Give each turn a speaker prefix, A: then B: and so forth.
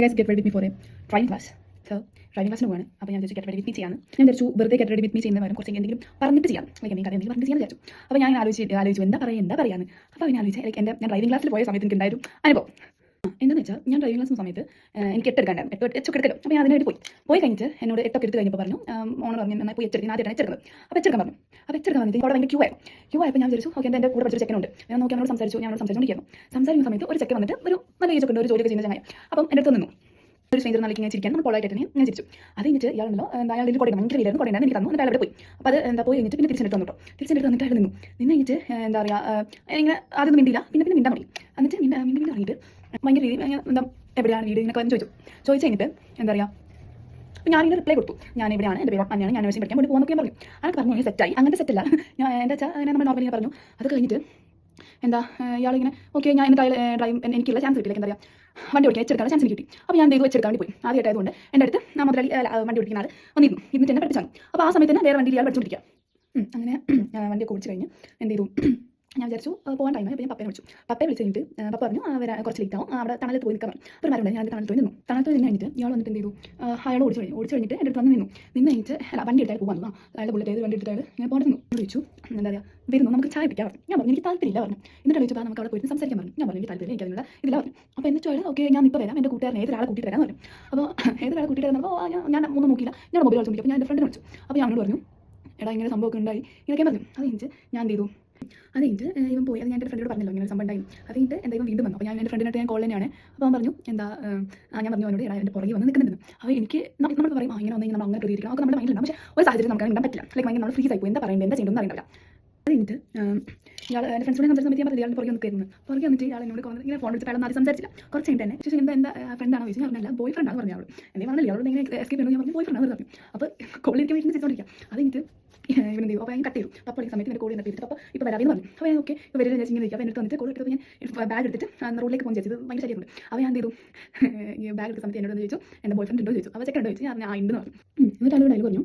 A: Guys get ready with me for A driving class. So driving ക്ലാസ്സിന് പോവാണ്. അപ്പോൾ ഞാൻ വിചാരിച്ചു ഗെറ്റ് റെഡി വിത്ത് മീ ചെയ്യാന്ന്. ഞാൻ വിചാരിച്ചു വെറുതെ ഗെറ്റ് റെഡി വിത്ത് മീ ചെയ്യുന്ന പകരം കുറച്ച് എന്തെങ്കിലും പറഞ്ഞിട്ട് ചെയ്യാം. ലൈക്ക് എന്തെങ്കിലും എന്തെങ്കിലും പറഞ്ഞിട്ട് ചെയ്യാൻ വിചാരിച്ചു. അപ്പോൾ ഞാൻ ആലോചിച്ചു എന്താ പറയാന്ന്. അപ്പോൾ ഞാൻ ആലോചിച്ചു ലൈക്ക് ഞാൻ ഡ്രൈവിംഗ് ക്ലാസ്സിൽ പോയ സമയത്ത് എനിക്ക് ഉണ്ടായൊരു അനുഭവം എന്താണെന്ന് വെച്ചാൽ, ഞാൻ ഡ്രൈവിംഗ് ക്ലാസ് സമയത്ത് എനിക്ക് എടുക്കാണ്ടായിരുന്നു. എച്ചൊക്കെ എടുക്കലും. അപ്പോൾ ഞാൻ അതിനായിട്ട് പോയി കഴിഞ്ഞിട്ട് എന്നോട് എട്ടൊക്കെ എടുത്ത് കഴിഞ്ഞപ്പോൾ പറഞ്ഞു, ഓണർ പറഞ്ഞു നന്നായി പോയി എച്ചെടുക്കണം, ആദ്യമായിട്ടാണ് എച്ചെടുക്കുന്നത്. അപ്പോൾ എച്ചെടുക്കാൻ പറഞ്ഞു. അപ്പോൾ എച്ചെടുക്കാൻ വന്നിട്ട് അവിടെ ഭയങ്കര ക്യൂ ആയപ്പോൾ ഞാൻ വിചാരിച്ചു ഓക്കെ എൻ്റെ കൂടെ പഠിച്ചൊരു ചെക്കനുണ്ട്. ഞാൻ നോക്കി അവനോട് സംസാരിച്ചുകൊണ്ടിരിക്കുന്നു. സംസാരിക്കുന്ന സമയത്ത് ഒരു ചെക്കൻ വന്നിട്ട് ഒരു നല്ല ഏജൊക്കെ ഉണ്ട്, ഒരു ജോലിയൊക്കെ ചെയ്യുന്ന ചങ്ങായി. അപ്പം എൻ്റെ അടുത്ത് നിന്നു. ഒരു സ്ട്രേഞ്ചർ നാളേക്ക് ഞാൻ ചിരിക്കാൻ നമ്മൾ പൊളായിട്ട് ഞാൻ ചിരിച്ചു. അത് കഴിഞ്ഞിട്ട് ഇയാളുണ്ടല്ലോ അയാളുടെ കൊടി ഭയങ്കര വീടായിരുന്നു, കൊടി എനിക്ക് തന്നു. എന്നിട്ട് അയാൾ അവിടെ പോയി. അപ്പോൾ അത് പോയി കഴിഞ്ഞിട്ട് പിന്നെ തിരിച്ചെടുത്ത് വന്നിട്ട് അയാൾ നിന്ന് കഴിഞ്ഞിട്ട് എന്താ പറയുക, ഇങ്ങനെ ആദ്യം മിണ്ടിയില്ല, പിന്നെ മിണ്ടാൻ മതി. എന്നിട്ട് മിണ്ടി ഇറങ്ങിയിട്ട് ഭയങ്കര രീതി എന്താ എവിടെയാണ് വീട് ഇങ്ങനെ ചോദിച്ചു കഴിഞ്ഞിട്ട് എന്താ പറയുക, അപ്പോൾ ഞാനിങ്ങനെ റിപ്ലൈ കൊടുത്തു, ഞാൻ ഇവിടെയാണ്, എൻ്റെ പേര് അഞ്ഞാണ്, ഞാൻ പഠിക്കാൻ വേണ്ടി പോകുന്നൊക്കെ ഞാൻ പറഞ്ഞു. അയാൾക്ക് പറഞ്ഞു ഞാൻ സെറ്റായി. അങ്ങനത്തെ സെറ്റല്ല, ഞാൻ എന്താ വെച്ചാൽ അങ്ങനെ നമ്മൾ നോർമലി പറഞ്ഞു. അത് കഴിഞ്ഞിട്ട് എന്താ ഇയാളിങ്ങനെ ഓക്കെ ഞാൻ എന്നിട്ട് ഡ്രൈവ് എനിക്കുള്ള ചാൻസ് കിട്ടില്ല, എന്താ പറയുക വണ്ടി ഓടിക്കാൻ എച്ചെടുക്കാൻ ചാൻസ് കിട്ടി. അപ്പോൾ ഞാൻ ചെയ്തു വെച്ചെടുക്കാൻ വേണ്ടി പോയി. ആദ്യമായിട്ടായതുകൊണ്ട് എൻ്റെ അടുത്ത് മുതലാളി വണ്ടി ഓടിക്കുന്ന ആൾ വന്നിരുന്നു, എന്നിട്ട് എന്നെ പഠിപ്പിച്ചാണ്. അപ്പോൾ ആ സമയത്ത് തന്നെ വേറെ വണ്ടിയിൽ ഇയാൾ പഠിച്ചുകൊണ്ടിരിക്കുക. അങ്ങനെ വണ്ടിയൊക്കെ ഓടിച്ച് കഴിഞ്ഞ് എന്ത് ചെയ്തു, ഞാൻ വിചാരിച്ചു പോകാൻ ടൈമായി. അപ്പോൾ ഞാൻ പപ്പയെ വിളിച്ച് കഴിഞ്ഞിട്ട് പപ്പ പറഞ്ഞു കുറച്ച് ലേറ്റ് ആവും, അവിടെ തണലത്ത് പോയി നിൽക്കാൻ പറഞ്ഞു. ഒരു മരം ഉണ്ട്, ഞാൻ തണലത്ത് പോയി നിന്ന് കഴിഞ്ഞിട്ട് ഇയാൾ വന്നിട്ട് എന്ത് ചെയ്തു, അയാൾ ഓടിച്ച് കഴിഞ്ഞിട്ട് എൻ്റെ അടുത്ത് നിന്ന് കഴിഞ്ഞിട്ട് അല്ല വണ്ടി എടുത്താൽ പോകാൻ അയാളുടെ ബുള്ളറ്റ് ഏത് വണ്ടി എടുത്താൽ ഞാൻ പോകാൻ ചോദിച്ചു എന്താ പറയുക വരുന്നു നമുക്ക് ചായ പിടിക്കാൻ പറഞ്ഞു. ഞാൻ പറഞ്ഞു എനിക്ക് താല്പര്യമില്ല പറഞ്ഞു. എന്നിട്ട് ചോദിച്ചാൽ നമുക്ക് അവിടെ പോയിട്ട് സംസാരിക്കാൻ പറഞ്ഞു. ഞാൻ പറഞ്ഞു എനിക്ക് താല്പര്യം എനിക്കതിനുള്ള ഇതില്ല പറഞ്ഞു. അപ്പോൾ എന്നിട്ട് ചോദിച്ചാൽ ഓക്കെ ഞാൻ ഇപ്പോൾ വരാം, എൻ്റെ കൂട്ടുകാരനെ ഏതൊരാളെ കൂട്ടിയിട്ട് വരാമെന്ന് പറഞ്ഞു. അപ്പോൾ ഏതൊരാളെ കൂട്ടിയിട്ട് വന്നപ്പോൾ ഞാൻ ഒന്നും നോക്കിയില്ല, ഞാൻ മൊബൈൽ കളിച്ചു. അപ്പോൾ ഞാൻ എൻ്റെ ഫ്രണ്ടിനെ വിളിച്ചു. അപ്പോൾ ഞാൻ അവനോട് പറഞ്ഞു എടാ ഇങ്ങനെ സംഭവമൊക്കെ ഉണ്ടായി ഇതൊക്കെ പറഞ്ഞു. അത് കഴിഞ്ഞിട്ട് ഞാൻ എന്ത് ചെയ്തു, അത് കഴിഞ്ഞിട്ട് ഇവൻ പോയി. അത് ഞാൻ എൻ്റെ ഫ്രണ്ടിനോട് പറഞ്ഞല്ലോ ഇങ്ങനെ ഒരു സംഭവം ഉണ്ടായിരുന്നു. അത് കഴിഞ്ഞിട്ട് എന്തായാലും വീണ്ടും വന്നു. അപ്പോൾ ഞാൻ എൻ്റെ ഫ്രണ്ടിനായിട്ട് ഞാൻ കോൾ തന്നെയാണ്. അപ്പോൾ അവൻ പറഞ്ഞു എന്താ ഞാൻ പറഞ്ഞു അവനോട് എടാ എൻ്റെ പുറകെ വന്ന് നിൽക്കുന്നുണ്ട്. അപ്പോൾ എനിക്ക് നമ്മൾ പറയും ഇങ്ങനെ വന്നെങ്കിൽ നമ്മൾ അങ്ങനെ പ്രതികരിക്കണം, ഒക്കെ നമ്മുടെ മൈൻഡിലുണ്ട്. പക്ഷേ ഒരു സാഹചര്യം നമുക്ക് ഇടാൻ പറ്റില്ല. ലൈക്ക് ഭയങ്കര നമ്മൾ ഫ്രീസ് ആയി പോയി, എന്താ പറയേണ്ടത് എന്താ ചെയ്യേണ്ടതെന്ന് അറിയില്ല. അത് കഴിഞ്ഞിട്ട് ഇയാൾ എൻ്റെ ഫ്രണ്ട്സിനെ സംസാരിച്ച സമയത്ത് ഞാൻ പറഞ്ഞു ഇയാൾ പുറകെ നിൽക്കുന്നു. പുറകെ വന്നിട്ട് ഇയാൾ എന്നോട് ഇങ്ങനെ ഫോൺ വിളിച്ചിട്ട് അയാൾ ആരും സംസാരിച്ചില്ല. കുറച്ച് കഴിഞ്ഞിട്ട് തന്നെ പക്ഷേ എന്താ ഫ്രണ്ടാണോ ചോദിച്ചു. ഞാൻ പറഞ്ഞല്ല ബോയ് ഫ്രണ്ടാണ് പറഞ്ഞു. അവൾ എന്നെ പറഞ്ഞില്ല, ഇയാളോട് ഇങ്ങനെ എസ്കേപ്പ് ചെയ്യുന്നു. ഞാൻ പറഞ്ഞു ബോയ് ഫ്രണ്ടാണ് പറഞ്ഞു. അപ്പോൾ കോളിലേക്ക് വീട്ടിൽ ചെയ്തോണ്ടിരിക്കുക. അത് കഴിഞ്ഞിട്ട് ഇവൻ എന്ത് ചെയ്തു, അപ്പോൾ ഞാൻ കട്ട് ചെയ്തു. പപ്പ വിളിക്കുന്ന സമയത്ത് എൻ്റെ കോളി എന്നിട്ട് അപ്പോൾ ഇപ്പോൾ വരാമെന്ന് പറഞ്ഞു. അപ്പോൾ ഞാൻ ഓക്കെ ഇപ്പോൾ വരില്ല ഞാൻ ഇങ്ങനെ ഇരിക്കും. അപ്പോൾ എൻ്റെ അടുത്ത് വന്നിട്ട് കോൾ എടുത്തപ്പോൾ ഞാൻ ബാഗ് എടുത്തിട്ട് റോഡിലേക്ക് പോകുന്ന ചോദിച്ചത് ഭയങ്കര ശരിയുണ്ട്. അപ്പോൾ ഞാൻ എന്ത് ചെയ്തു, ഈ ബാഗ് എടുത്ത സമയത്ത് എന്നോട് ചോദിച്ചു എൻ്റെ ബോയ് ഫ്രണ്ട് ഉണ്ടോ ചോദിച്ചു. അപ്പോൾ ചെക്കൻ ഉണ്ടോ ചോദിച്ചു. ഞാൻ ഉണ്ടെന്ന് പറഞ്ഞു. എന്നിട്ട് അവരോട് അതിൽ പറഞ്ഞു